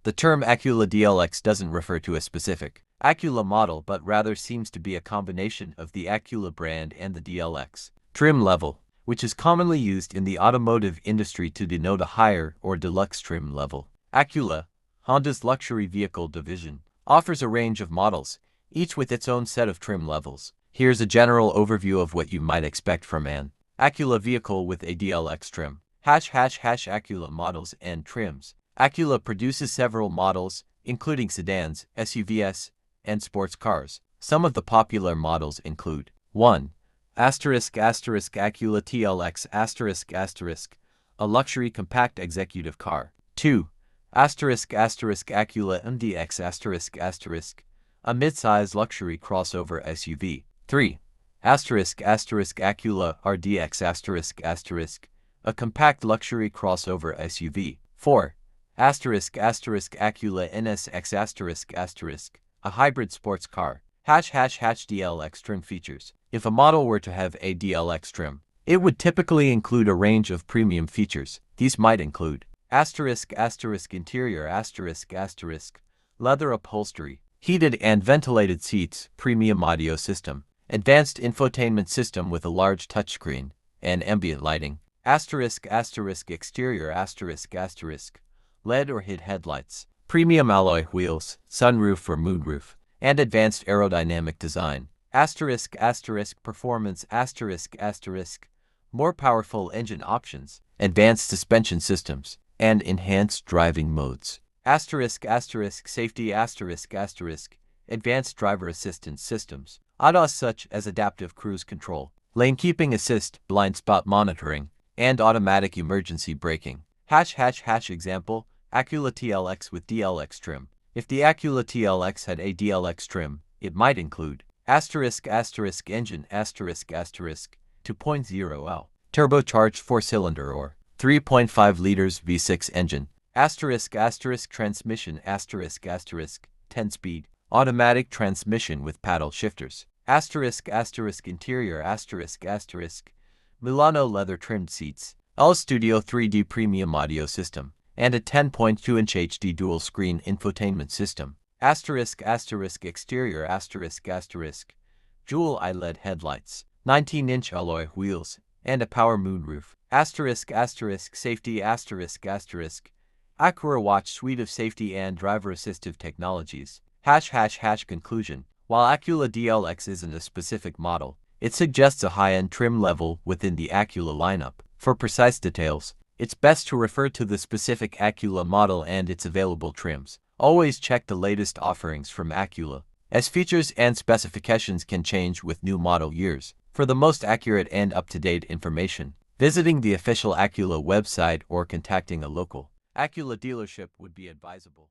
The term Acura DLX doesn't refer to a specific Acura model but rather seems to be a combination of the Acura brand and the DLX trim level, which is commonly used in the automotive industry to denote a higher or deluxe trim level. Acura, Honda's luxury vehicle division, offers a range of models, each with its own set of trim levels. Here's a general overview of what you might expect from an Acura vehicle with a DLX trim. Acura models and trims. Acura produces several models, including sedans, SUVs, and sports cars. Some of the popular models include 1. Acura TLX a luxury compact executive car. 2. Acura MDX a mid-size luxury crossover SUV. 3. Acura RDX a compact luxury crossover SUV. 4. Acura NSX a hybrid sports car. DLX trim features. If a model were to have a DLX trim, it would typically include a range of premium features. These might include interior leather upholstery, heated and ventilated seats, premium audio system, advanced infotainment system with a large touchscreen, and ambient lighting. Exterior LED or HID headlights, premium alloy wheels, sunroof or moonroof, and advanced aerodynamic design. Performance more powerful engine options, advanced suspension systems, and enhanced driving modes. Safety advanced driver assistance systems. ADAS such as adaptive cruise control, lane keeping assist, blind spot monitoring, and automatic emergency braking. Example, Acura TLX with DLX trim. If the Acura TLX had a DLX trim, it might include engine 2.0L, turbocharged 4-cylinder or 3.5 liters V6 engine, transmission 10-speed, automatic transmission with paddle shifters, interior Milano leather trimmed seats, L Studio 3D premium audio system, and a 10.2-inch HD dual screen infotainment system. Exterior dual LED headlights, 19-inch alloy wheels, and a power moonroof. Safety Acura Watch suite of safety and driver assistive technologies. Conclusion. While Acura DLX isn't a specific model, it suggests a high-end trim level within the Acura lineup. For precise details, it's best to refer to the specific Acura model and its available trims. Always check the latest offerings from Acura, as features and specifications can change with new model years. For the most accurate and up-to-date information, visiting the official Acura website or contacting a local Acura dealership would be advisable.